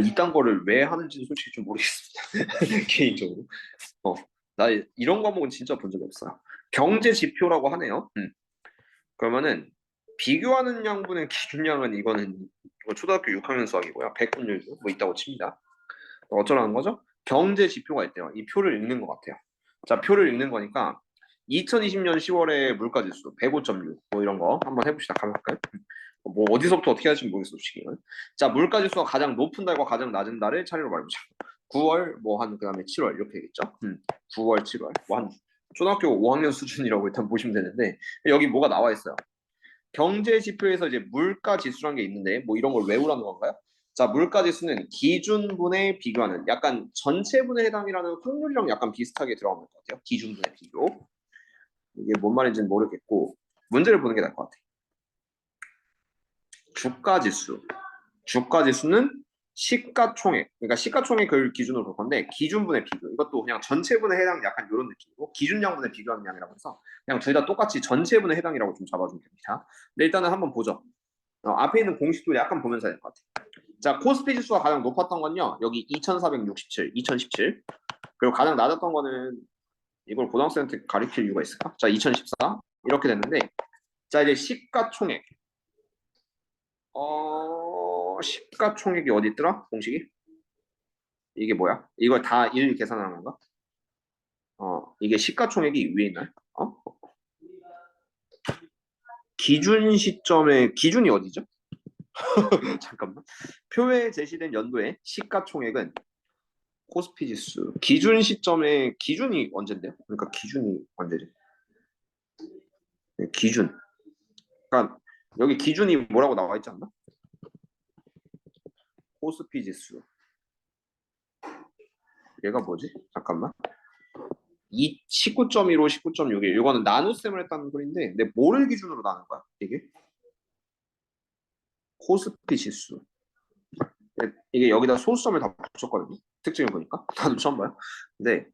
이딴 거를 왜 하는지는 솔직히 좀 모르겠습니다. 개인적으로. 어, 나 이런 과목은 진짜 본 적이 없어요. 경제 지표라고 하네요. 그러면은 비교하는 양분의 기준량은 이거는 이거 초등학교 6학년 수학이고요. 백분율 뭐 있다고 칩니다. 어쩌라는 거죠? 경제 지표가 있대요. 이 표를 읽는 것 같아요. 자, 표를 읽는 거니까 2020년 10월에 물가지수 105.6 뭐 이런 거 한번 해봅시다. 가볼까요? 뭐 어디서부터 어떻게 할지 모르겠어, 솔직히. 자, 물가지수가 가장 높은 달과 가장 낮은 달을 차례로 말해보자. 9월 뭐 한 그다음에 7월 이렇게 되겠죠. 9월, 7월 뭐 한 초등학교 5학년 수준이라고 일단 보시면 되는데 여기 뭐가 나와 있어요. 경제 지표에서 이제 물가 지수라는 게 있는데 뭐 이런 걸 외우라는 건가요? 자, 물가 지수는 기준분에 비교하는 약간 전체분에 해당이라는 확률이랑 약간 비슷하게 들어가는 것 같아요. 기준분의 비교. 이게 뭔 말인지는 모르겠고 문제를 보는 게 나을 것 같아요. 주가 지수. 주가 지수는 시가총액. 그러니까 시가총액을 기준으로 볼 건데 기준분의 비교. 이것도 그냥 전체분에 해당 약간 이런 느낌이고 기준량분에 비교하는 양이라고 해서 그냥 둘 다 똑같이 전체분에 해당이라고 좀 잡아주면 됩니다. 근데 일단은 한번 보죠. 앞에 있는 공식도 약간 보면서 해야 될 것 같아요. 자, 코스피 지수가 가장 높았던 건요. 여기 2467, 2017. 그리고 가장 낮았던 거는 이걸 고등학생한테 가르칠 이유가 있을까? 자, 2014. 이렇게 됐는데 자, 이제 시가총액. 시가총액이 어디 있더라? 공식이? 이게 뭐야? 이걸 다 일 계산하는 건가? 이게 시가총액이 위에 있나요? 기준 시점의 기준이 어디죠? 잠깐만. 표에 제시된 연도의 시가총액은 코스피 지수 기준 시점의 기준이 언젠데요? 그러니까 기준이 언제지? 네, 기준. 그러니까 여기 기준이 뭐라고 나와 있지 않나? 코스피 지수. 얘가 뭐지? 잠깐만. 19.15, 19.61. 이거는 나눗셈을 했다는 소리인데, 근데 뭐를 기준으로 나눈 거야? 이게 코스피 지수. 이게 여기다 소수점을 다 붙였거든요. 특징을 보니까 나도 처음 봐요. 근데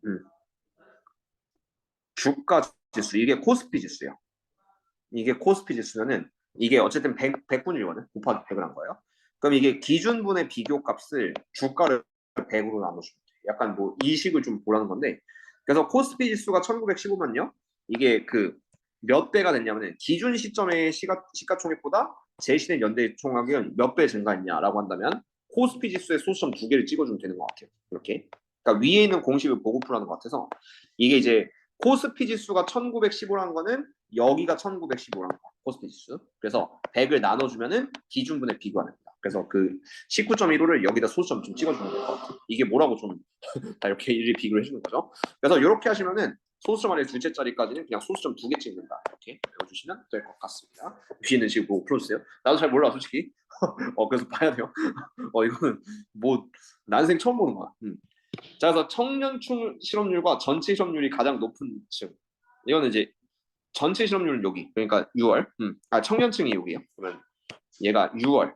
주가 지수 이게 코스피 지수야. 이게 코스피 지수면은 이게 어쨌든 100분이거든. 곱하기 100을 한 거예요. 그럼 이게 기준분의 비교 값을 주가를 100으로 나눠주면 돼. 약간 뭐 이식을 좀 보라는 건데 그래서 코스피 지수가 1915면요. 이게 그 몇 배가 됐냐면은 기준 시점의 시가총액보다 제시된 연대 총액은 몇 배 증가했냐라고 한다면 코스피 지수의 소수점 두 개를 찍어주면 되는 것 같아요. 이렇게. 그러니까 위에 있는 공식을 보고 풀라는 것 같아서 이게 이제 코스피 지수가 1915라는 거는 여기가 1915라는 거 코스피 지수. 그래서 100을 나눠주면은 기준분에 비교하는 거다. 그래서 그 19.15를 여기다 소수점 좀 찍어주면 될 것 같아요. 이게 뭐라고 좀 다 이렇게 일일이 비교를 해주는 거죠. 그래서 이렇게 하시면은 소수점 안에 둘째 자리까지는 그냥 소수점 두 개 찍는다. 이렇게 외워주시면 될 것 같습니다. 위에는 지금 보고 풀어주세요. 나도 잘 몰라 솔직히. 그래서 봐야 돼요. 이거는 뭐 난생 처음 보는 거야. 자, 그래서 청년층 실업률과 전체 실업률이 가장 높은 층. 이거는 이제 전체 실업률은 여기. 그러니까 6월. 청년층이 여기요. 그러면 얘가 6월.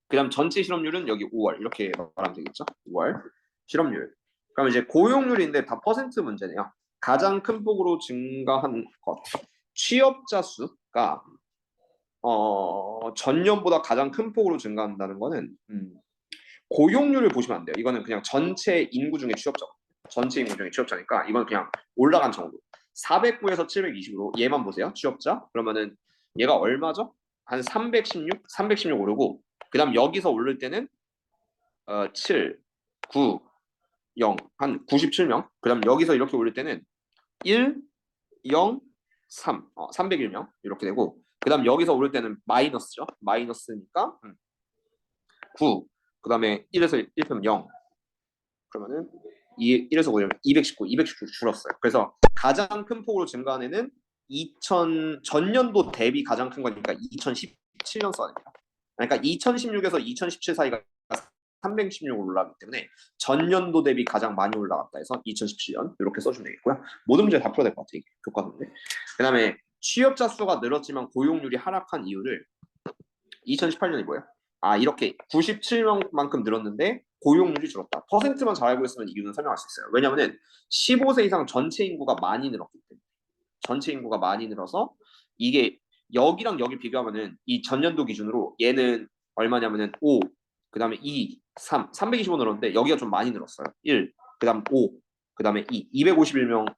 그다음 전체 실업률은 여기 5월. 이렇게 말하면 되겠죠? 5월 실업률. 그럼 이제 고용률인데 다 퍼센트 문제네요. 가장 큰 폭으로 증가한 것. 취업자 수가 전년보다 가장 큰 폭으로 증가한다는 거는 고용률을 보시면 안 돼요. 이거는 그냥 전체 인구 중에 취업자. 전체 인구 중에 취업자니까 이건 그냥 올라간 정도. 409에서 720으로 얘만 보세요. 취업자. 그러면은 얘가 얼마죠? 한 316 오르고 그다음 여기서 오를 때는 7, 9, 0, 한 97명. 그다음 여기서 이렇게 오를 때는 1, 0, 3, 301명 이렇게 되고 그다음 여기서 오를 때는 마이너스죠. 마이너스니까 9. 그다음에 1에서 1편 0. 그러면은 1에서 5면 219 줄었어요. 그래서 가장 큰 폭으로 증가한 애는 전년도 대비 가장 큰 거니까 2017년 써야됩니다. 그러니까 2016에서 2017 사이가 316 올라가기 때문에 전년도 대비 가장 많이 올라갔다 해서 2017년 이렇게 써주면 되겠고요. 모든 문제 다 풀어야 될 것 같아요. 교과 문제. 그 다음에 취업자 수가 늘었지만 고용률이 하락한 이유를 2018년이 뭐예요? 이렇게 97명만큼 늘었는데 고용률이 줄었다. 퍼센트만 잘 알고 있으면 이유는 설명할 수 있어요. 왜냐하면 15세 이상 전체 인구가 많이 늘었기 때문에. 전체 인구가 많이 늘어서 이게 여기랑 여기 비교하면은 이 전년도 기준으로 얘는 얼마냐면은 5, 그 다음에 2, 3, 325 늘었는데 여기가 좀 많이 늘었어요. 1, 그 다음 5, 그 다음에 2, 251명.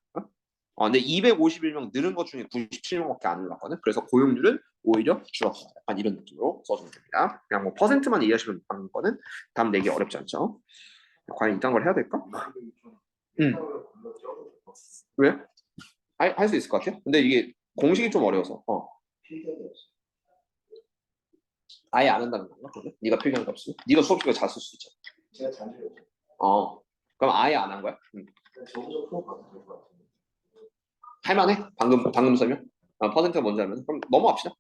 근데 251명 늘은 것 중에 97명밖에 안 올랐거든. 그래서 고용률은 오히려 줄었다. 약간 이런 느낌으로 써주면 됩니다. 그냥 뭐 퍼센트만 이해하시면 되는 거는 다음 내기 어렵지 않죠. 과연 이딴 걸 해야 될까? 응. 왜? 할 수 있을 것 같아? 근데 이게 공식이 좀 어려워서. 아예 안 한다는 건가? 그러면? 네가 필기한 값을? 네가 수업 시간에 잘 쓸 수 있잖아. 제가 잔줄요. 그럼 아예 안 한 거야? 저보다 프로 받을 것 같은데. 할만해? 방금 설명? 퍼센트가 뭔지 알면 그럼 넘어갑시다.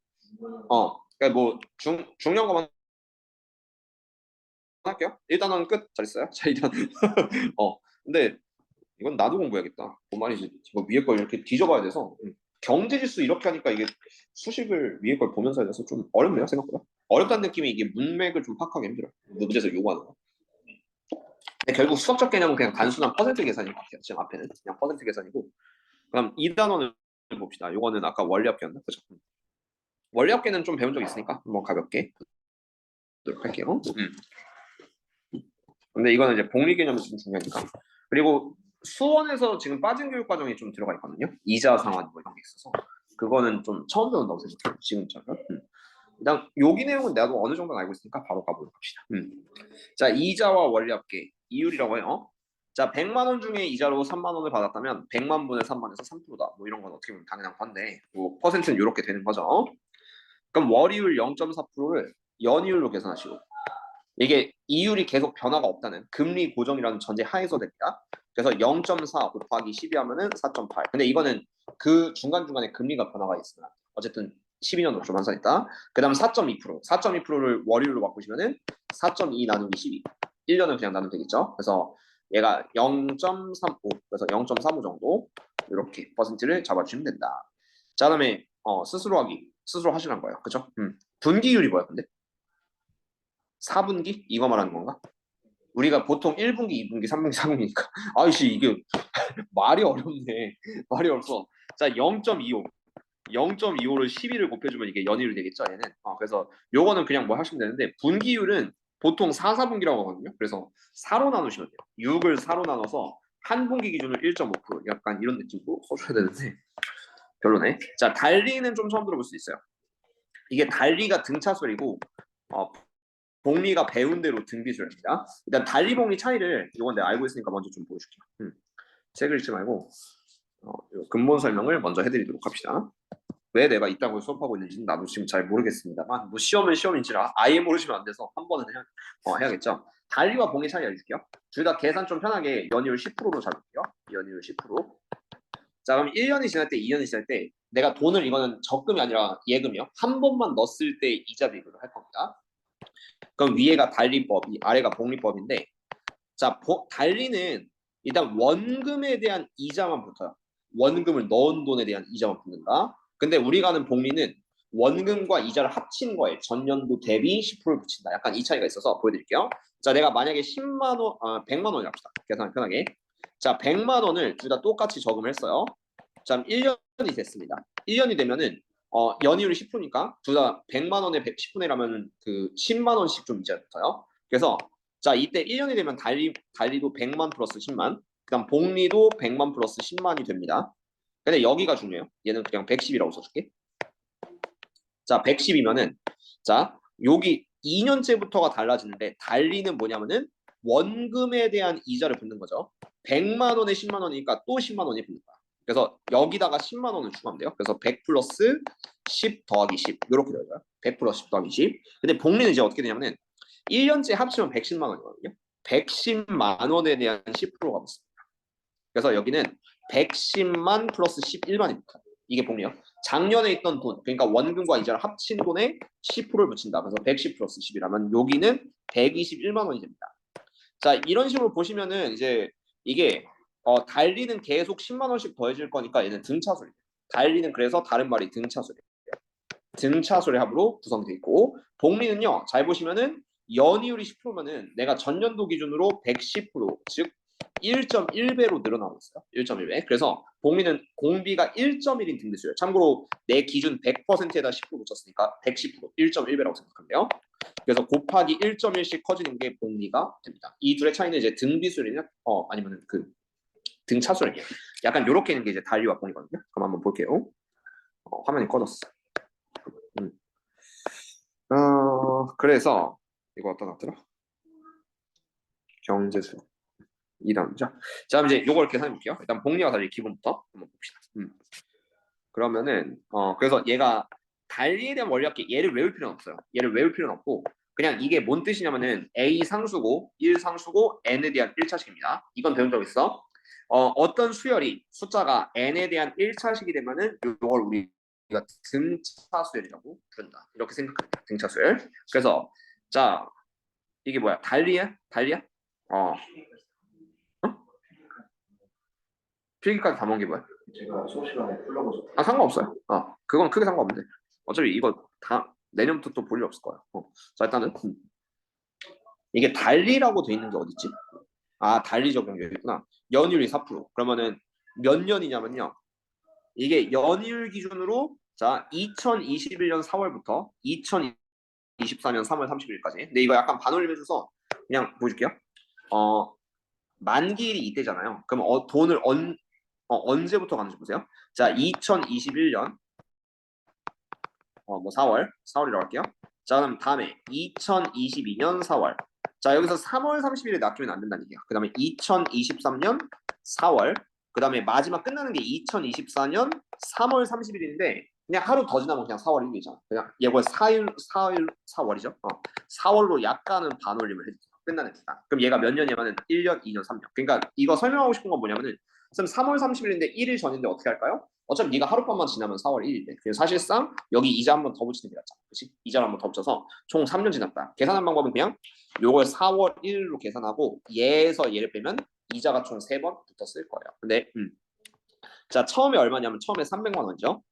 그러니까 뭐 중요한 것만 할게요. 일단은 끝. 잘했어요. 자 일단 근데 이건 나도 공부해야겠다. 뭔 말이지? 뭐 위에 걸 이렇게 뒤져봐야 돼서 경제지수 이렇게 하니까 이게 수식을 위에 걸 보면서 해서 좀 어렵네요 생각보다. 어렵다는 느낌이 이게 문맥을 좀 파악하기 힘들어요. 문제에서 요구하는 거. 근데 결국 수학적 개념은 그냥 단순한 퍼센트 계산인 것 같아요. 지금 앞에는 그냥 퍼센트 계산이고. 그럼 이 단원을 봅시다. 요거는 아까 원리합계였나? 그죠? 원리합계는 좀 배운 적 있으니까 한번 가볍게 보도록 할게요. 근데 이거는 이제 복리 개념이 좀 중요하니까. 그리고 수원에서 지금 빠진 교육 과정이 좀 들어가 있거든요. 이자 상환 뭐 이런 게 있어서 그거는 좀 처음 배운다고 생각해요. 지금처럼. 일단 여기 내용은 나도 어느 정도 알고 있으니까 바로 가보도록 합시다. 자, 이자와 원리합계 이율이라고 해요. 자, 100만 원 중에 이자로 3만 원을 받았다면 100만 분의 3만에서 3%다. 뭐 이런 건 어떻게 보면 당연한 건데 뭐 퍼센트는 이렇게 되는 거죠. 그럼 월이율 0.4%를 연이율로 계산하시고 이게 이율이 계속 변화가 없다는 금리 고정이라는 전제 하에서 됩니다. 그래서 0.4 곱하기 12 하면은 4.8. 근데 이거는 그 중간중간에 금리가 변화가 있으면 어쨌든 12년으로 좀 환산했다. 그 다음 4.2%. 4.2%를 월요일로 바꾸시면은 4.2 나누기 12. 1년은 그냥 나누면 되겠죠. 그래서 얘가 0.35. 그래서 0.35 정도 이렇게 퍼센트를 잡아주시면 된다. 자, 그다음에 스스로 하기. 스스로 하시란 거예요. 그죠? 분기율이 뭐야, 근데? 4분기? 이거 말하는 건가? 우리가 보통 1분기, 2분기, 3분기, 4분기니까 아이씨 이게 말이 어렵네. 말이 어려워. 자, 0.25. 0.25를 12를 곱해주면 이게 연이율이 되겠죠, 얘는. 그래서 요거는 그냥 뭐 하시면 되는데 분기율은 보통 4, 4분기라고 하거든요. 그래서 4로 나누시면 돼요. 6을 4로 나눠서 한 분기 기준으로 1.5% 약간 이런 느낌으로 써줘야 되는데 별로네. 자, 달리는 좀 처음 들어볼 수 있어요. 이게 달리가 등차수이고 복리가 배운 대로 등비수입니다. 일단 달리 복리 차이를 이건 내가 알고 있으니까 먼저 좀 보여줄게요. 책을 읽지 말고 근본 설명을 먼저 해드리도록 합시다. 왜 내가 이따고 수업하고 있는지는 나도 지금 잘 모르겠습니다만 뭐 시험은 시험인지라 아예 모르시면 안 돼서 한 번은 해야겠죠. 달리와 복리 차이 알려줄게요. 둘 다 계산 좀 편하게 연이율 10%로 잡을게요. 연이율 10%. 자, 그럼 1년이 지날 때, 2년이 지날 때 내가 돈을 이거는 적금이 아니라 예금이요. 한 번만 넣었을 때 이자 비율을 할 겁니다. 그럼 위에가 달리법, 아래가 복리법인데 자, 달리는 일단 원금에 대한 이자만 붙어요. 원금을 넣은 돈에 대한 이자만 붙는다. 근데 우리가 하는 복리는 원금과 이자를 합친 거에 전년도 대비 10%를 붙인다. 약간 이 차이가 있어서 보여드릴게요. 자, 내가 만약에 10만 원, 100만 원을 합시다. 계산 편하게. 자, 100만 원을 둘 다 똑같이 저금을 했어요. 자, 1년이 됐습니다. 1년이 되면은 연이율이 10%니까 둘 다 100만 원에 10분의 1하면 그 10만 원씩 좀 이자 붙어요. 그래서 자, 이때 1년이 되면 달리도 100만 플러스 10만, 그다음 복리도 100만 플러스 10만이 됩니다. 근데 여기가 중요해요. 얘는 그냥 110이라고 써줄게. 자, 110이면은 자, 여기 2년째부터가 달라지는데 달리는 뭐냐면은 원금에 대한 이자를 붙는 거죠. 100만 원에 10만 원이니까 또 10만 원이 붙는 거야. 그래서 여기다가 10만 원을 추가하면 돼요. 그래서 100 플러스 10 더하기 10 이렇게 되어요. 100 플러스 10 더하기 10. 근데 복리는 이제 어떻게 되냐면은 1년째 합치면 110만 원이거든요. 110만 원에 대한 10%가 붙습니다. 그래서 여기는 110만 플러스 11만입니다. 이게 복리요. 작년에 있던 돈, 그러니까 원금과 이자를 합친 돈에 10%를 붙인다. 그래서 110 플러스 10이라면 여기는 121만 원이 됩니다. 자, 이런 식으로 보시면은 이제 이게 달리는 계속 10만 원씩 더해질 거니까 얘는 등차수예요. 달리는 그래서 다른 말이 등차수예요. 등차수의 합으로 구성되어 있고 복리는요. 잘 보시면은 연이율이 10%면은 내가 전년도 기준으로 110%, 즉 1.1배로 늘어나고 있어요. 1.1배. 그래서 복리는 공비가 1.1인 등비수예요. 참고로 내 기준 100%에다 10% 붙였으니까 110%, 1.1배라고 생각하면 돼요. 그래서 곱하기 1.1씩 커지는 게 복리가 됩니다. 이 둘의 차이는 이제 등비수열이냐 아니면 그 등차수열이냐. 약간 요렇게 있는 게 이제 단리와 복리거든요. 그럼 한번 볼게요. 화면이 꺼졌어. 그래서 이거 어떤 것더라? 경제수 2단죠. 자, 그럼 이제 요걸 계산해 볼게요. 일단 복리와 달리 기본부터 한번 봅시다. 그러면은 그래서 얘가 달리에 대한 원리학계 얘를 외울 필요는 없어요. 얘를 외울 필요는 없고 그냥 이게 뭔 뜻이냐면은 A 상수고 1 상수고 n에 대한 1차식입니다. 이건 배운 적 있어? 어떤 수열이 숫자가 n에 대한 1차식이 되면은 이걸 우리가 등차 수열이라고 부른다. 이렇게 생각합니다. 등차 수열. 그래서 자 이게 뭐야? 달리야? 달리야? 어. 필기까지 다 먹은 게 뭐야? 제가 수업 시간에 풀러보죠. 상관없어요. 그건 크게 상관없는데. 어차피 이거 다 내년부터 또 볼 일 없을 거야. 자, 일단은 이게 달리라고 돼 있는 게 어딨지? 달리 적용이 있구나. 연율이 4%. 그러면은 몇 년이냐면요. 이게 연율 기준으로 자, 2021년 4월부터 2024년 3월 30일까지. 근데 이거 약간 반올림 해줘서 그냥 보여줄게요. 만기일이 이때잖아요. 그럼 돈을 언제부터 가는지 보세요. 자, 2021년 4월이라고 할게요. 자, 그럼 다음에 2022년 4월. 자, 여기서 3월 30일에 놔두면 안 된다는 얘기야. 그 다음에 2023년 4월. 그 다음에 마지막 끝나는 게 2024년 3월 30일인데 그냥 하루 더 지나면 그냥 4월 1일이잖아. 그냥 얘가 4월이죠. 4월로 약간은 반올림을 해주죠. 끝나는 기간. 그럼 얘가 몇 년이냐면은 1년, 2년, 3년. 그러니까 이거 설명하고 싶은 건 뭐냐면은 선 3월 30일인데 1일 전인데 어떻게 할까요? 어차피 네가 하룻밤만 지나면 4월 1일인데 그래서 사실상 여기 이자 한번 더 붙이는 게 낫잖아. 그렇지? 이자를 한번 더 붙여서 총 3년 지났다. 계산한 방법은 그냥 요걸 4월 1일로 계산하고 얘에서 얘를 빼면 이자가 총 3번 붙었을 거예요. 근데 자 처음에 얼마냐면 처음에 300만 원이죠.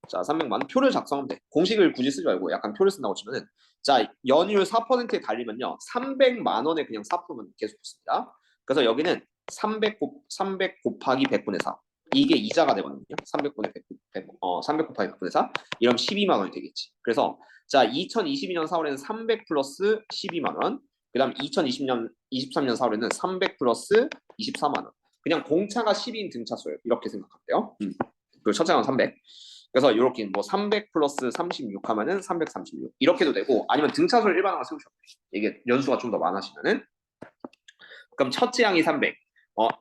자 300만 원 표를 작성하면 돼. 공식을 굳이 쓰지 말고 약간 표를 쓴다고 치면은 자 연율 4%에 달리면요 300만 원에 그냥 4%면 계속 붙습니다. 그래서 여기는 300 곱하기 100분의 4 이게 이자가 되거든요. 300분의 300 곱하기 100분의 4 이러면 12만 원이 되겠지. 그래서 자 2022년 4월에는 300 플러스 12만 원 그 다음 2020년 23년 4월에는 300 플러스 24만 원 그냥 공차가 12인 등차수예요. 이렇게 생각하면 돼요. 그 첫째는 300 그래서 이렇게 뭐 300 플러스 36 하면은 336 이렇게도 되고 아니면 등차수를 일반화가 세우셔도 돼요. 이게 연수가 좀 더 많으시면은 그럼 첫째 항이 300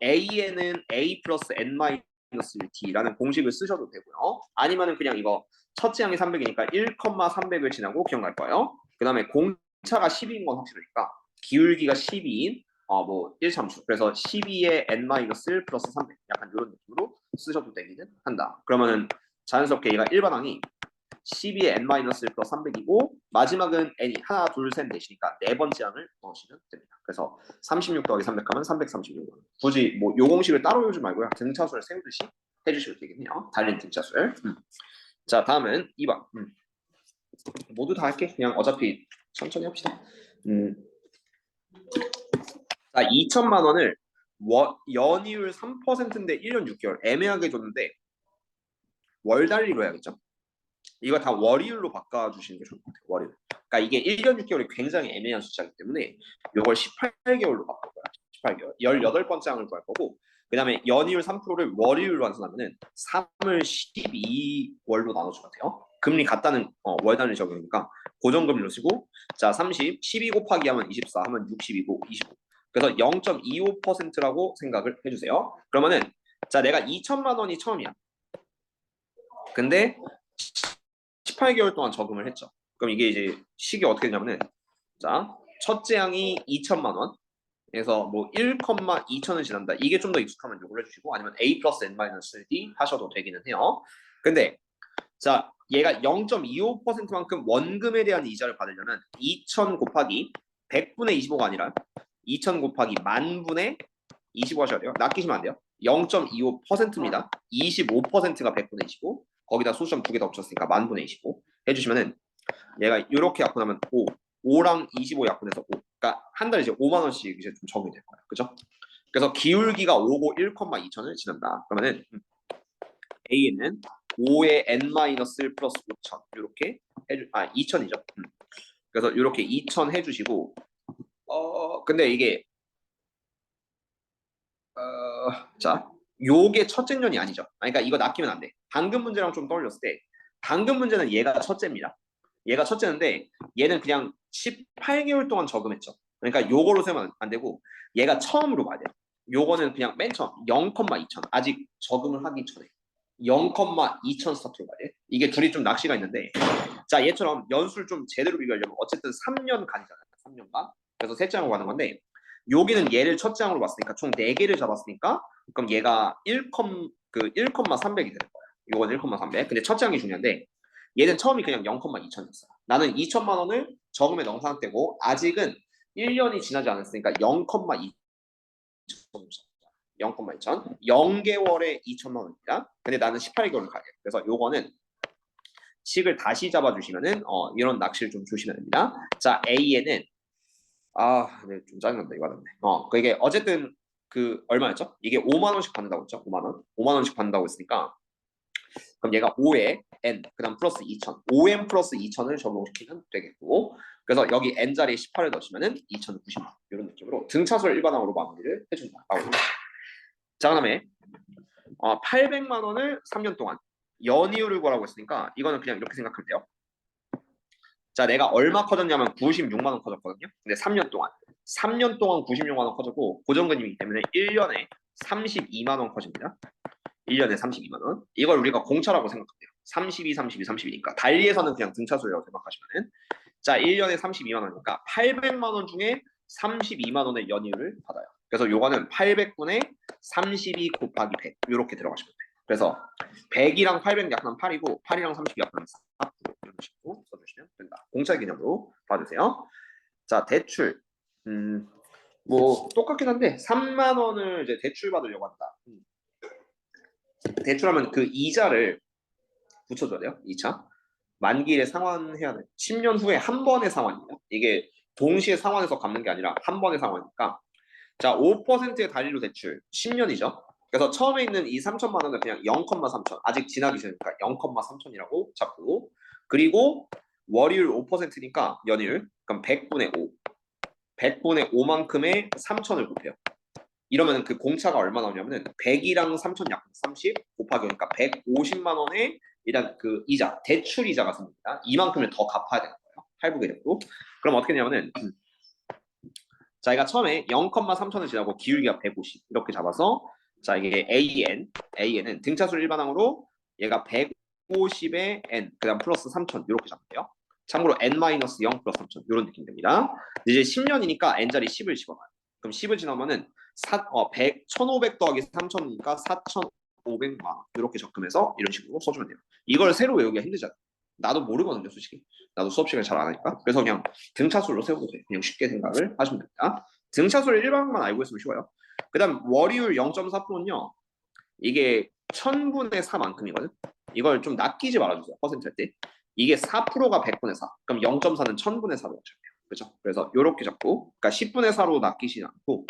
A에는 A 플러스 N 마이너스 D라는 공식을 쓰셔도 되고요. 아니면은 그냥 이거 첫째 항이 300이니까 1,300을 지나고 기억날 거예요. 그 다음에 공차가 12인 건 확실하니까 기울기가 12인 뭐 1참수 그래서 12의 n-1 플러스 300 약간 이런 느낌으로 쓰셔도 되기는 한다. 그러면은 자연스럽게 얘가 일반항이 12의 n-1 플러스 300이고 마지막은 n이 하나 둘셋 넷이니까 네 번째 항을 넣으시면 됩니다. 그래서 36 더하기 300 하면 336원. 굳이 뭐 요 공식을 따로 외우지 말고요. 등차수를 세우듯이 해주시면 되겠네요. 달린 등차수를. 자 다음은 2번. 모두 다 할게. 그냥 어차피 천천히 합시다. 자 2천만 원을 연이율 3%인데 1년 6개월 애매하게 줬는데 월 달리로 해야겠죠. 이거 다 월이율로 바꿔주시는 게 좋을 것 같아요. 월이율. 그러니까 이게 1년 6개월이 굉장히 애매한 숫자이기 때문에 이걸 18개월로 바꿀 거야. 18개월. 18번째 항을 구할 거고 그 다음에 연이율 3%를 월이율로 환산하면은 3을 12월로 나눠주면 돼요. 금리 같다는 월 단위 적용이니까 고정금리로 쓰고 자 30, 12 곱하기 하면 24 하면 60이고 25 그래서 0.25%라고 생각을 해주세요. 그러면은 자 내가 2천만 원이 처음이야. 근데 18개월 동안 적응을 했죠. 그럼 이게 이제 식이 어떻게 되냐면은 자 첫째 항이 2천만 원 그래서 뭐 1,2천을 지난다. 이게 좀 더 익숙하면 요걸 해주시고 아니면 A 플러스 N-D 하셔도 되기는 해요. 근데 자 얘가 0.25%만큼 원금에 대한 이자를 받으려면 2,000 곱하기 100분의 25가 아니라 2,000 곱하기 만분의 25 하셔야 돼요. 낚이시면 안 돼요. 0.25%입니다. 25%가 100분의 25 거기다 소수점 2개 더 붙였으니까 만분의 25 해주시면은 얘가 이렇게 약분하면 5랑 25 약분해서 5 그러니까 한 달에 이제 5만 원씩 이제 좀 적용이 될 거예요. 그죠? 그래서 기울기가 5고 1,2천을 지난다. 그러면은 A는 5의 n-1 플러스 5천 이렇게 해주 2천이죠. 그래서 이렇게 2천 해주시고 근데 이게 자 요게 첫째 년이 아니죠. 그러니까 이거 낚이면 안 돼. 방금 문제랑 좀 떠올렸을 때 방금 문제는 얘가 첫째입니다. 얘가 첫째인데 얘는 그냥 18개월 동안 저금했죠. 그러니까 요거로 세면 안 되고 얘가 처음으로 봐야 돼요. 요거는 그냥 맨 처음 0,2천 아직 저금을 하기 전에 0,2천 스타트로 가야 돼. 이게 둘이 좀 낚시가 있는데 자 얘처럼 연수를 좀 제대로 비교하려면 어쨌든 3년간이잖아요. 3년간. 그래서 셋째 항으로 가는 건데 여기는 얘를 첫째 항으로 봤으니까 총 4개를 잡았으니까 그럼 얘가 1,300이 되는 거예요. 요건 1,300. 근데 첫째 항이 중요한데 얘는 처음이 그냥 0,2천이었어요. 나는 2천만 원을 저금해 넣은 상태고 아직은 1년이 지나지 않았으니까 0,2천 0,2천 0개월에 2천만 원입니다. 근데 나는 18개월을 가게. 그래서 요거는 식을 다시 잡아주시면은 이런 낚시를 좀 조심해야 됩니다. 자 A에는 네, 좀 짜증난다 이거 하는데. 그게 어쨌든 그 얼마였죠? 이게 5만 원씩 받는다고 했죠? 5만 원씩 받는다고 했으니까 그럼 얘가 5에 n 그다음 플러스 2천 5n 플러스 2천을 적용시키면 되겠고 그래서 여기 n 자리에 18을 넣으시면은 2,090만 원 이런 느낌으로 등차수를 일반항으로 마무리를 해준다라고. 자 그다음에 800만 원을 3년 동안 연이율을 구하라고 했으니까 이거는 그냥 이렇게 생각하면 돼요. 자 내가 얼마 커졌냐면 96만 원 커졌거든요. 근데 3년 동안 96만 원 커졌고 고정금이기 때문에 1년에 32만 원 커집니다. 1년에 32만 원. 이걸 우리가 공차라고 생각해요. 32, 32, 32니까 달리에서는 그냥 등차수라고 생각하시면은 자 1년에 32만 원이니까 800만 원 중에 32만 원의 연이율을 받아요. 그래서 요거는 800분의 32 곱하기 100 이렇게 들어가시면 돼요. 그래서 100이랑 800 약간 8이고 8이랑 30이 약간 4 이런 식으로 써주시면 된다. 공차 개념으로 봐주세요. 자 대출 뭐 똑같긴 한데 3만 원을 이제 대출 받으려고 한다. 대출하면 그 이자를 붙여줘야 돼요. 2차 만기일에 상환해야 돼. 10년 후에 한 번의 상환이에요. 이게 동시에 상환해서 갚는 게 아니라 한 번의 상환이니까 자 5%의 단위로 대출 10년이죠. 그래서 처음에 있는 이 3천만 원은 그냥 0,3천 아직 지나기 전이니까 0,3천이라고 잡고 그리고 월요일 5%니까 연율 그럼 100분의 5 100분의 5만큼의 3천을 곱해요. 이러면 그 공차가 얼마 나오냐면은 100이랑 3천 약 30 곱하기 그러니까 150만 원의 일단 그 이자 대출 이자가 생깁니다. 이만큼을 더 갚아야 되는 거예요. 할부 계획도. 그럼 어떻게 되냐면은 자, 얘가 처음에 0,3천을 지나고 기울기가 150 이렇게 잡아서 자 이게 AN은 등차수를 일반항으로 얘가 150에 N 그다음 플러스 3천 이렇게 잡을게요. 참고로 N-0 플러스 3천 이런 느낌 됩니다. 이제 10년이니까 N 자리 10을 집어봐요. 그럼 10을 지나면은 1,500 더하기 3천이니까 4,500만 원 이렇게 적금해서 이런 식으로 써주면 돼요. 이걸 새로 외우기가 힘들잖아요. 나도 모르거든요, 솔직히. 나도 수업 시간 잘 안 하니까. 그래서 그냥 등차수로 세워도 돼요. 그냥 쉽게 생각을 하시면 됩니다. 등차수를 일반만 알고 있으면 쉬워요. 그 다음 월이율 0.4%는요. 이게 1000분의 4만큼이거든. 이걸 좀 낚이지 말아주세요. 퍼센트 할 때. 이게 4%가 100분의 4. 그럼 0.4는 1000분의 4로 적혀요. 그렇죠? 그래서 이렇게 잡고 그러니까 10분의 4로 낚이시지 않고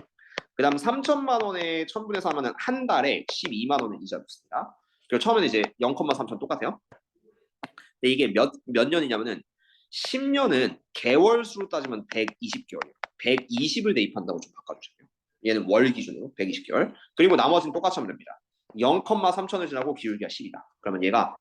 그 다음 3천만 원에 1000분의 4면은 한 달에 12만 원의 이자를 씁니다. 그리고 처음에는 이제 0,3천 똑같아요. 근데 이게 몇 년이냐면은 10년은 개월 수로 따지면 120개월이에요. 120을 대입한다고 좀 바꿔주세요. 얘는 월 기준으로 120개월. 그리고 나머지는 똑같이 하면 됩니다. 0,3천을 지나고 기울기가 10이다. 그러면 얘가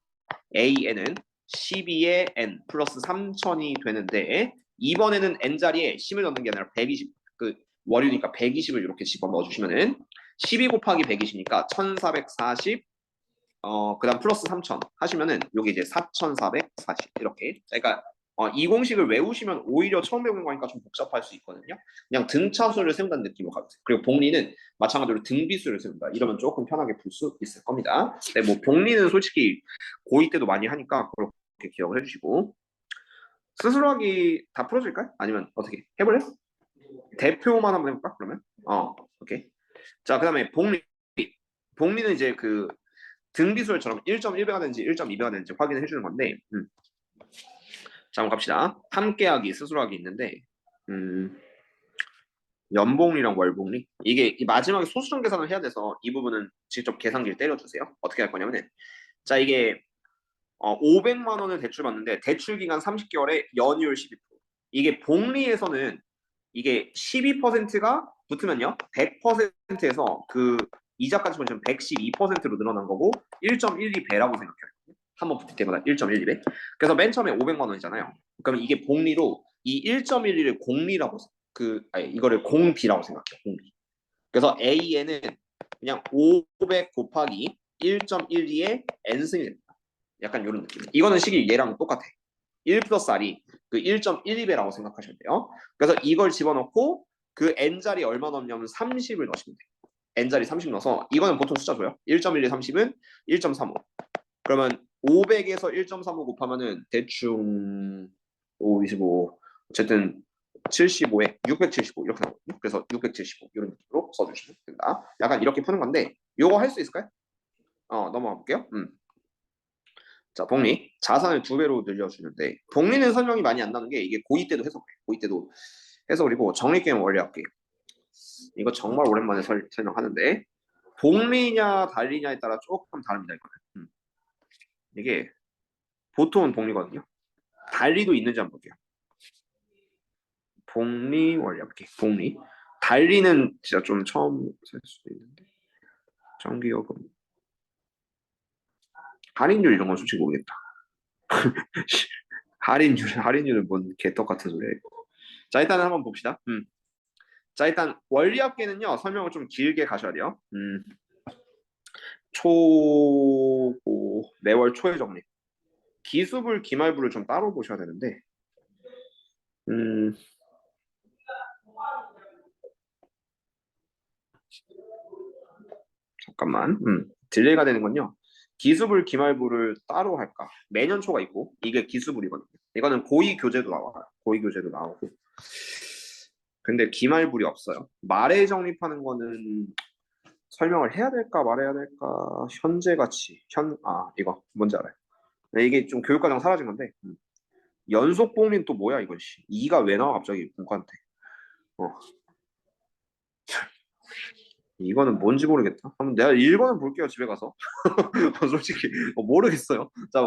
AN은 12에 N 플러스 3천이 되는데 이번에는 N 자리에 10을 넣는 게 아니라 120. 그 월이니까 120을 이렇게 집어넣어 주시면은 12 곱하기 120이니까 1440 그다음 플러스 3천 하시면은 여기 이제 4,440 이렇게 그러니까 이 공식을 외우시면 오히려 처음 배우는 거니까 좀 복잡할 수 있거든요. 그냥 등차수를 세운다는 느낌으로 가주세요. 그리고 복리는 마찬가지로 등비수를 세운다. 이러면 조금 편하게 풀 수 있을 겁니다. 네, 뭐 복리는 솔직히 고2 때도 많이 하니까 그렇게 기억을 해주시고 스스로 하기 다 풀어줄까요? 아니면 어떻게 해볼래? 대표만 한번 해볼까? 그러면 오케이. 자 그다음에 복리는 이제 그 등비수열처럼 1.1배가 되는지 1.2배가 되는지 확인을 해주는 건데 자 한번 갑시다. 함께하기, 스스로하기 있는데 연봉이랑 월봉리 이게 마지막에 소수점 계산을 해야 돼서 이 부분은 직접 계산기를 때려주세요. 어떻게 할 거냐면은 자 이게 500만 원을 대출 받는데 대출 기간 30개월에 연이율 12% 이게 복리에서는 이게 12%가 붙으면요 100%에서 그 이자까지 보시면 112%로 늘어난 거고 1.12배라고 생각해요. 한번 붙을 때마다 1.12배. 그래서 맨 처음에 500만 원이잖아요. 그러면 이게 복리로 이 1.12를 공리라고 이거를 공비라고 생각해요. 공비. 그래서 A에는 그냥 500 곱하기 1.12의 n승이 됩니다. 약간 이런 느낌. 이거는 식이 얘랑 똑같아. 1 플러스 R이 그 1.12배라고 생각하시면 돼요. 그래서 이걸 집어넣고 그 n자리 얼마 넣냐면 30을 넣으시면 돼요. n자리 30 넣어서 이거는 보통 숫자 줘요. 1.12 30은 1.35. 그러면 500에서 1.35 곱하면은 대충 5, 25 어쨌든 75에 675 이렇게 나오거든요. 그래서 675 이런 느낌으로 써주시면 된다. 약간 이렇게 푸는 건데 요거 할 수 있을까요? 넘어가 볼게요. 자, 복리. 자산을 2배로 늘려주는데 복리는 설명이 많이 안 나는 게 이게 고2 때도 해석해. 고2 때도 해석이고 정리게임 원리 할게. 이거 정말 오랜만에 설명하는데 복리냐 달리냐에 따라 조금 다릅니다. 이거는. 이게 보통은 복리거든요. 달리도 있는지 한번 볼게요. 복리 원리 할게. 복리. 달리는 진짜 좀 처음 살 수도 있는데 정기요금 할인율 이런 건 솔직히 모르겠다. 할인율은 뭔 개떡 같은 소리야 이거. 자 일단 한번 봅시다. 자 일단 원리합계는요 설명을 좀 길게 가셔야 돼요. 매월 초에 정리. 기수불 기말불을 좀 따로 보셔야 되는데 잠깐만. 딜레이가 되는 건요. 기수불 기말불을 따로 할까? 매년 초가 있고 이게 기수불이거든요. 이거는 고의 교재도 나와요. 고의 교재도 나오고. 근데 기말불이 없어요. 말에 적립하는 거는 설명을 해야 될까 말해야 될까? 현재 가치. 이거 뭔지 알아요? 네, 이게 좀 교육과정 사라진 건데 연속 복리는 또 뭐야 이거 씨. 2가 왜 나와 갑자기 문과한테. 어. 이거는 뭔지 모르겠다. 한번 내가 1번은 볼게요 집에 가서. 솔직히 모르겠어요. 자,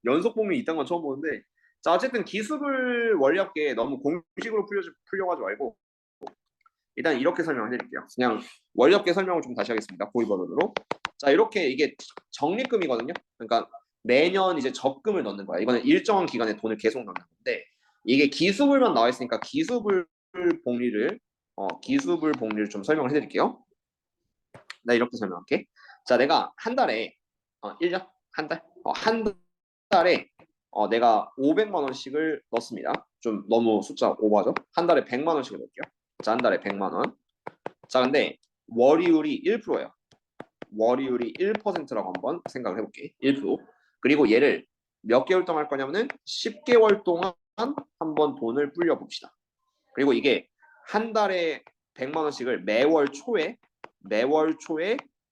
연속 복리 있다는 건 처음 보는데 자 어쨌든 기습을 원리할게 너무 공식으로 풀려가지 말고 일단 이렇게 설명을 해드릴게요. 그냥 원리업계 설명을 좀 다시 하겠습니다. 고의 버전으로. 자 이렇게 이게 적립금이거든요. 그러니까 매년 이제 적금을 넣는 거야. 이거는 일정한 기간에 돈을 계속 넣는 건데 이게 기수불만 나와 있으니까 기수불 복리를 좀 설명을 해드릴게요. 나 이렇게 설명할게. 자 내가 한 달에 1년 한 달? 한 달에 내가 500만 원씩을 넣습니다. 좀 너무 숫자 오버죠? 한 달에 100만 원씩을 넣을게요. 자, 한 달에 100만 원. 자, 근데 월이율이 1%예요. 월이율이 1%라고 한번 생각을 해볼게. 1%. 그리고 얘를 몇 개월 동안 할 거냐면은 10개월 동안 한번 돈을 불려 봅시다. 그리고 이게 한 달에 100만 원씩을 매월 초에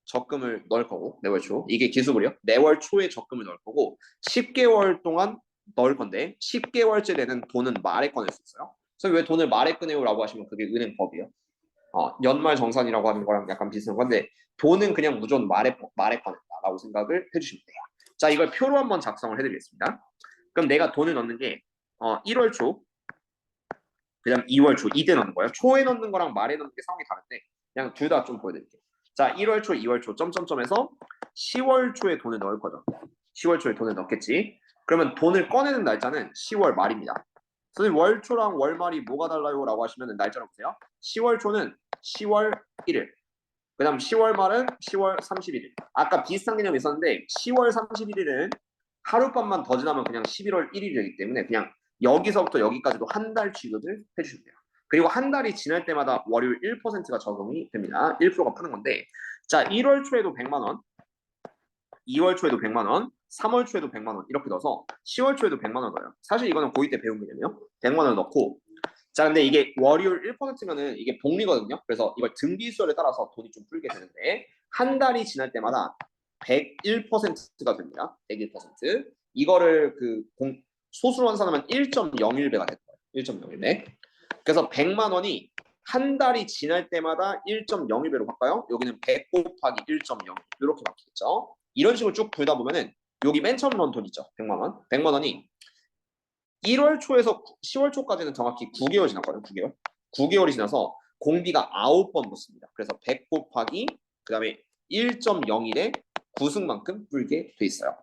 적금을 넣을 거고 매월 초 이게 기수불이요. 매월 초에 적금을 넣을 거고 10개월 동안 넣을 건데 10개월째 되는 돈은 말에 꺼낼 수 있어요. 그래서 왜 돈을 말에 꺼내요라고 하시면 그게 은행법이에요. 연말 정산이라고 하는 거랑 약간 비슷한 건데 돈은 그냥 무조건 말에 꺼낸다라고 생각을 해주시면 돼요. 자 이걸 표로 한번 작성을 해드리겠습니다. 그럼 내가 돈을 넣는 게 1월 초 그다음 2월 초 이때 넣는 거예요. 초에 넣는 거랑 말에 넣는 게 상황이 다른데 그냥 둘 다 좀 보여드릴게요. 자 1월 초 2월 초 점점점에서 10월 초에 돈을 넣을 거죠. 10월 초에 돈을 넣겠지. 그러면 돈을 꺼내는 날짜는 10월 말입니다. 선생님 월초랑 월말이 뭐가 달라요? 라고 하시면 날짜를 보세요. 10월 초는 10월 1일 그 다음 10월 말은 10월 31일 아까 비슷한 개념이 있었는데 10월 31일은 하룻밤만 더 지나면 그냥 11월 1일이기 때문에 그냥 여기서부터 여기까지도 한 달 취급을 해주시면 돼요. 그리고 한 달이 지날 때마다 월요일 1%가 적용이 됩니다. 1%가 푸는 건데 자 1월 초에도 100만 원 2월 초에도 100만 원 3월 초에도 100만 원 이렇게 넣어서 10월 초에도 100만 원 넣어요. 사실 이거는 고2 때 배운 개념이에요. 100만 원 넣고 자 근데 이게 월요일 1%면은 이게 복리거든요. 그래서 이걸 등비수열에 따라서 돈이 좀 풀게 되는데 한 달이 지날 때마다 101%가 됩니다. 101%. 이거를 소수로 환산하면 1.01배가 될 거예요. 1.01배. 그래서 100만 원이 한 달이 지날 때마다 1.01배로 바꿔요. 여기는 100 곱하기 1.0 이렇게 바뀌겠죠. 이런 식으로 쭉 풀다 보면은 여기 맨 처음 넣은 돈 있죠. 100만 원. 100만 원이 1월 초에서 10월 초까지는 정확히 9개월 지났거든요. 9개월. 9개월이 지나서 공비가 9번 붙습니다. 그래서 100 곱하기 그다음에 1.01에 9승만큼 불게 돼 있어요.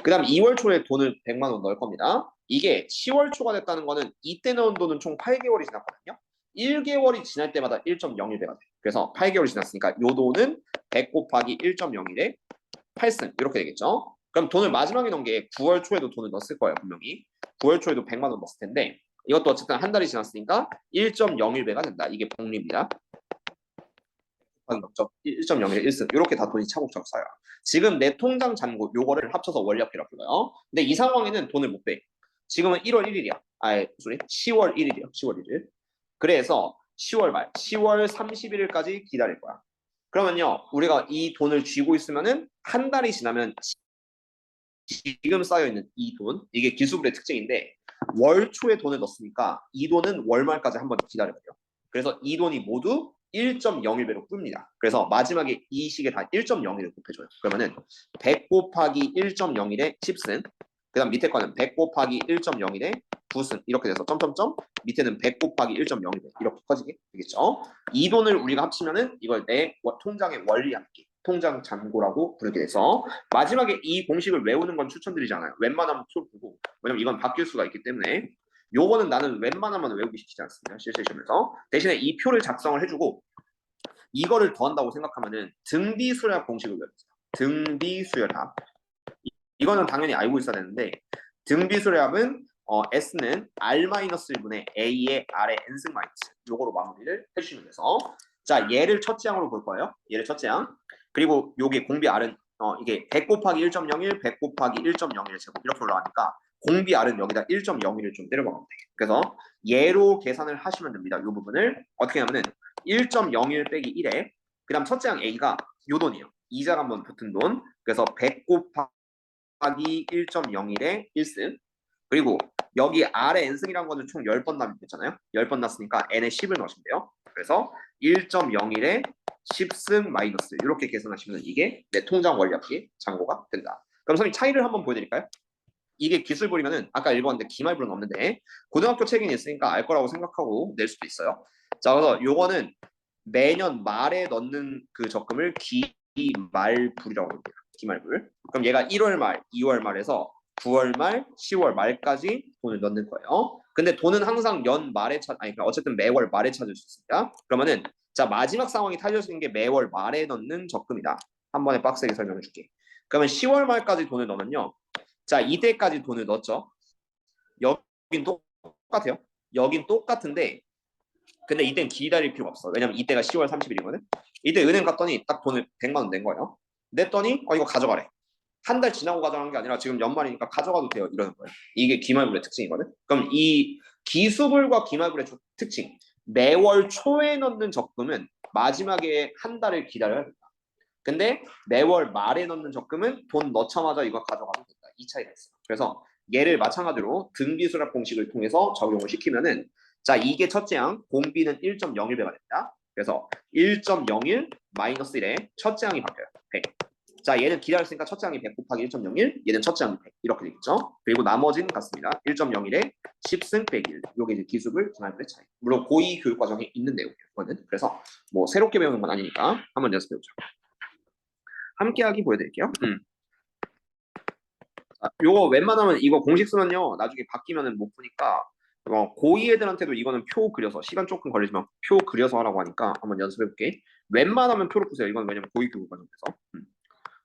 그다음 2월 초에 돈을 100만 원 넣을 겁니다. 이게 10월 초가 됐다는 거는 이때 넣은 돈은 총 8개월이 지났거든요. 1개월이 지날 때마다 1.01배가 돼. 그래서 8개월이 지났으니까 요 돈은 100 곱하기 1.01에 8승 이렇게 되겠죠. 그럼 돈을 마지막에 넣은 게 9월 초에도 돈을 넣었을 거예요. 분명히 9월 초에도 100만 원 넣었을 텐데 이것도 어쨌든 한 달이 지났으니까 1.01배가 된다. 이게 복리입니다. 1.01에 1승 이렇게 다 돈이 차곡차곡 쌓여요. 지금 내 통장 잔고 요거를 합쳐서 월약이라고 불러요. 근데 이 상황에는 돈을 못 빼. 지금은 1월 1일이야. 소리 10월 1일이요. 10월 1일. 그래서 10월 말 10월 31일까지 기다릴 거야. 그러면요 우리가 이 돈을 쥐고 있으면은 한 달이 지나면 지금 쌓여있는 이 돈 이게 기수불의 특징인데 월 초에 돈을 넣었으니까 이 돈은 월 말까지 한 번 기다려야 돼요. 그래서 이 돈이 모두 1.01배로 뜹니다. 그래서 마지막에 이 식에 다 1.01을 곱해줘요. 그러면은 100 곱하기 1.01에 10승 그 다음 밑에 거는 100 곱하기 1.01에 9승 이렇게 돼서 점점점 밑에는 100 곱하기 1.01배 이렇게 커지게 되겠죠. 이 돈을 우리가 합치면은 이걸 내 통장의 원리함께 통장 잔고라고 부르게 돼서 마지막에 이 공식을 외우는 건 추천드리지 않아요. 웬만하면 풀 보고 왜냐면 이건 바뀔 수가 있기 때문에 요거는 나는 웬만하면 외우기 시키지 않습니다. 실제 시험에서 대신에 이 표를 작성을 해주고 이거를 더한다고 생각하면은 등비수열합 공식을 외우세요. 등비수열합 이거는 당연히 알고 있어야 되는데 등비수열합은 S는 R-1분의 A의 R의 N승 마이너스 요거로 마무리를 해주시면 돼서 자 얘를 첫째 항으로 볼 거예요. 얘를 첫째 항 그리고 요게 공비 R은 이게 100 곱하기 1.01 100 곱하기 1.01 제곱 이렇게 올라가니까 공비 R은 여기다 1.01을 좀 때려박으면 돼요. 그래서 얘로 계산을 하시면 됩니다. 이 부분을 어떻게 하면은 1.01 빼기 1에 그 다음 첫째 항 A가 요 돈이에요. 이자가 한번 붙은 돈 그래서 100 곱하기 1.01에 1승 그리고 여기 R의 N승이라는 거는 총 10번 납입했잖아요. 10번 났으니까 N에 10을 넣으시면 돼요. 그래서 1.01에 10승 마이너스 이렇게 계산하시면 이게 내 통장 원리합계 잔고가 된다. 그럼 선생님 차이를 한번 보여드릴까요? 이게 기술불이면은 아까 읽었는데 기말불은 없는데 고등학교 책이 있으니까 알 거라고 생각하고 낼 수도 있어요. 자 그래서 요거는 매년 말에 넣는 그 적금을 기말불이라고 합니다. 기말불. 그럼 얘가 1월 말, 2월 말에서 9월 말, 10월 말까지 돈을 넣는 거예요. 근데 돈은 항상 연 말에 그러니까 어쨌든 매월 말에 찾을 수 있습니다. 그러면은 자 마지막 상황이 타져지는 게 매월 말에 넣는 적금이다. 한 번에 빡세게 설명해 줄게. 그러면 10월 말까지 돈을 넣으면요. 자 이때까지 돈을 넣었죠. 여긴 똑같아요. 여긴 똑같은데 근데 이때는 기다릴 필요가 없어. 왜냐면 이때가 10월 30일이거든. 이때 은행 갔더니 딱 돈을 100만 원 낸 거예요. 냈더니 이거 가져가래. 한 달 지나고 가져가는 게 아니라 지금 연말이니까 가져가도 돼요. 이러는 거예요. 이게 기말불의 특징이거든. 그럼 이 기수불과 기말불의 특징. 매월 초에 넣는 적금은 마지막에 한 달을 기다려야 된다. 근데 매월 말에 넣는 적금은 돈 넣자마자 이거 가져가도 된다. 이 차이가 있어요. 그래서 얘를 마찬가지로 등비수납 공식을 통해서 적용을 시키면은 자 이게 첫째 항 공비는 1.01배가 됩니다. 그래서 1.01 마이너스 1에 첫째 항이 바뀌어요. 100. 자 얘는 기다렸으니까 첫째 항이 100 곱하기 1.01 얘는 첫째 항이 100 이렇게 되겠죠. 그리고 나머지는 같습니다. 1.01에 10승 빼기 1 요게 이제 기술을 기말불의 차이. 물론 고2 교육 과정에 있는 내용이에요. 그래서 뭐 새롭게 배우는 건 아니니까 한번 연습해보죠. 함께하기 보여드릴게요. 요거 웬만하면 이거 공식 쓰면요 나중에 바뀌면은 못 푸니까 고2 애들한테도 이거는 표 그려서 시간 조금 걸리지만 표 그려서 하라고 하니까 한번 연습해볼게. 웬만하면 표로 푸세요. 이건 왜냐면 고2 교육 과정에서.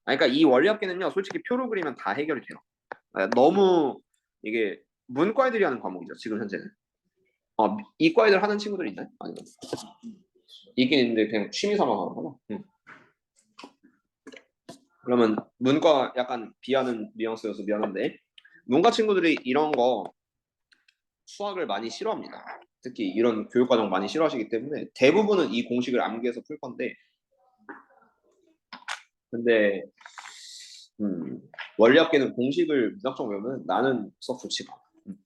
그러니까 이 원리합계는요 솔직히 표로 그리면 다 해결이 돼요. 너무 이게 문과 애들이 하는 과목이죠 지금 현재는. 이과 애들 하는 친구들 있나요? 아니면 있긴 있는데 그냥 취미 삼아 하는 거나. 그러면 문과 약간 비하는 뉘앙스여서 미안한데 문과 친구들이 이런 거 수학을 많이 싫어합니다. 특히 이런 교육과정 많이 싫어하시기 때문에 대부분은 이 공식을 암기해서 풀 건데 근데 원리합계는 공식을 무작정 외우면 나는 썩 좋지가 않아.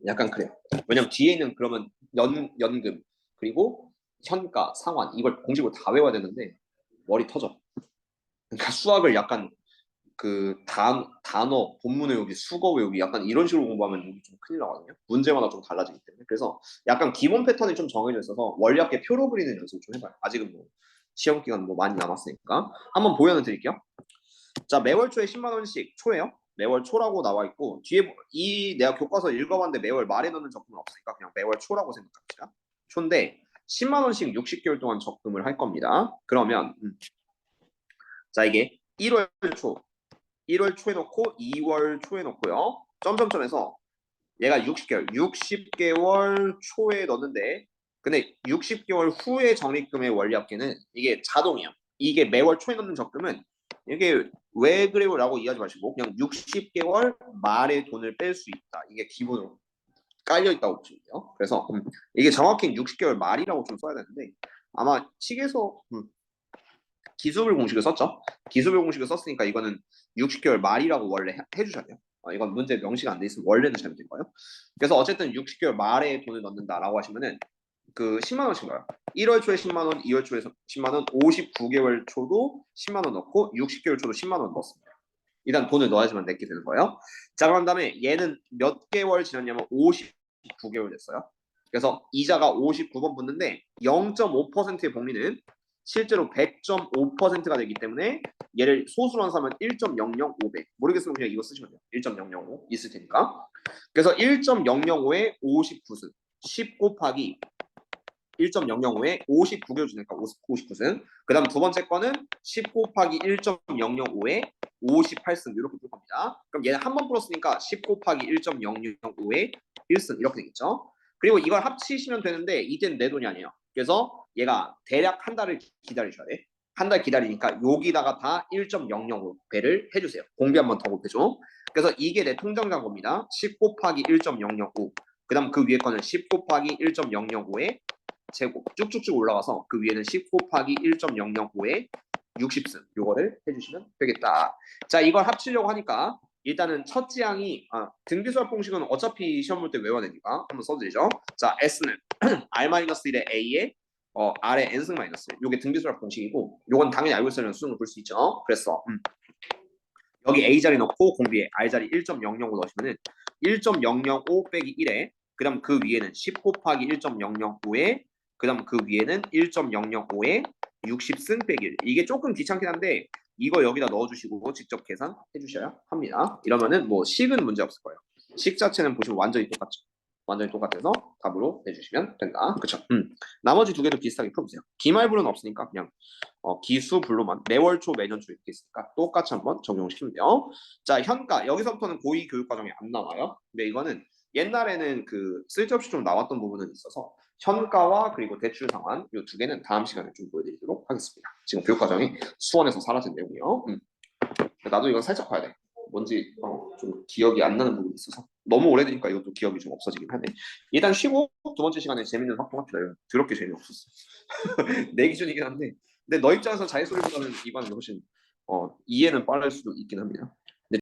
약간 그래요. 왜냐면 뒤에 있는 그러면 연금 그리고 현가 상환 이걸 공식으로 다 외워야 되는데 머리 터져. 그러니까 수학을 약간 그 단어, 본문 외우기, 수거 외우기 약간 이런 식으로 공부하면 이게 좀 큰일 나거든요. 문제마다 좀 달라지기 때문에. 그래서 약간 기본 패턴이 좀 정해져 있어서 원리학계 표로 그리는 연습을 좀 해봐요. 아직은 뭐 시험 기간 뭐 많이 남았으니까. 한번 보여는 드릴게요. 자, 매월 초에 10만 원씩 초예요. 매월 초라고 나와 있고 뒤에 이 내가 교과서 읽어봤는데 매월 말에 넣는 적금은 없으니까 그냥 매월 초라고 생각합시다. 초인데 10만 원씩 60개월 동안 적금을 할 겁니다. 그러면 자 이게 1월 초 1월 초에 넣고 2월 초에 넣고요. 점점점에서 얘가 60개월 초에 넣는데 근데 60개월 후에 적립금의 원리합계는 이게 자동이에요. 이게 매월 초에 넣는 적금은 이게 왜 그래요? 라고 이해하지 마시고 그냥 60개월 말에 돈을 뺄 수 있다. 이게 기본으로 깔려 있다고 보시면 돼요. 그래서 이게 정확히 60개월 말이라고 좀 써야 되는데 아마 식에서 기수별 공식을 썼죠. 기수별 공식을 썼으니까 이거는 60개월 말이라고 원래 해주셔야 돼요. 이건 문제 명시가 안 돼 있으면 원래는 잘못된 거예요. 그래서 어쨌든 60개월 말에 돈을 넣는다라고 하시면은 그 10만 원씩 넣어요. 1월 초에 10만 원, 2월 초에 10만 원, 59개월 초도 10만 원 넣고 60개월 초도 10만 원 넣었습니다. 일단 돈을 넣어야지만 내게 되는 거예요. 자, 그런 다음에 얘는 몇 개월 지났냐면 59개월 됐어요. 그래서 이자가 59번 붙는데 0.5%의 복리는 실제로 100.5%가 되기 때문에 얘를 소수로 환산하면 1.005배. 모르겠으면 그냥 이거 쓰시면 돼요. 1.005 있을 테니까. 그래서 1.005에 59승. 10 곱하기 1.005에 59개월 주니까 59승. 그 다음 두 번째 거는 10 곱하기 1.005에 58승 이렇게 볼 겁니다. 그럼 얘는 한 번 풀었으니까 10 곱하기 1.005에 1승 이렇게 되겠죠. 그리고 이걸 합치시면 되는데 이때는 내 돈이 아니에요. 그래서 얘가 대략 한 달을 기다리셔야 돼. 한 달 기다리니까 여기다가 다 1.005배를 해주세요. 공비 한 번 더 곱해줘. 그래서 이게 내 통장잔고입니다. 10 곱하기 1.005. 그 다음 그 위에 거는 10 곱하기 1.005에 제곱 쭉쭉쭉 올라가서 그 위에는 10 곱하기 1.005에 60승 요거를 해주시면 되겠다. 자 이걸 합치려고 하니까 일단은 첫 지항이 등비수합 공식은 어차피 시험 볼 때 외워야 되니까 한번 써드리죠. 자 S는 R-1의 A에 R의 N승 마이너스 요게 등비수합 공식이고 요건 당연히 알고 있으면 수능을 볼 수 있죠. 그래서 여기 A 자리 넣고 공비에 R 자리 1.005 넣으시면은 1.005 빼기 1에 그 다음 그 위에는 10 곱하기 1.005에 그 다음 그 위에는 1.005에 60승 빼기 1. 이게 조금 귀찮긴 한데 이거 여기다 넣어주시고 직접 계산해 주셔야 합니다. 이러면은 뭐 식은 문제 없을 거예요. 식 자체는 보시면 완전히 똑같죠. 완전히 똑같아서 답으로 내주시면 된다. 그쵸? 나머지 두 개도 비슷하게 풀어보세요. 기말불은 없으니까 그냥 기수불로만 매월 초 매년 초 이렇게 있으니까 똑같이 한번 적용시키면 돼요. 자 현가 여기서부터는 고2 교육과정에 안 나와요. 근데 이거는 옛날에는 그 쓸데없이 좀 나왔던 부분은 있어서 현가와 그리고 대출 상환 이 두 개는 다음 시간에 좀 보여드리도록 하겠습니다. 지금 교육과정이 수원에서 사라진 내용이요. 나도 이거 살짝 봐야 돼. 뭔지 좀 기억이 안 나는 부분이 있어서 너무 오래되니까 이것도 기억이 좀 없어지긴 하네. 일단 쉬고 두 번째 시간에 재밌는 활동합시다. 더럽게 재미없었어. 내 기준이긴 한데 근데 너 입장에서 자기 소리보다는 이반이 훨씬 이해는 빠를 수도 있긴 합니다.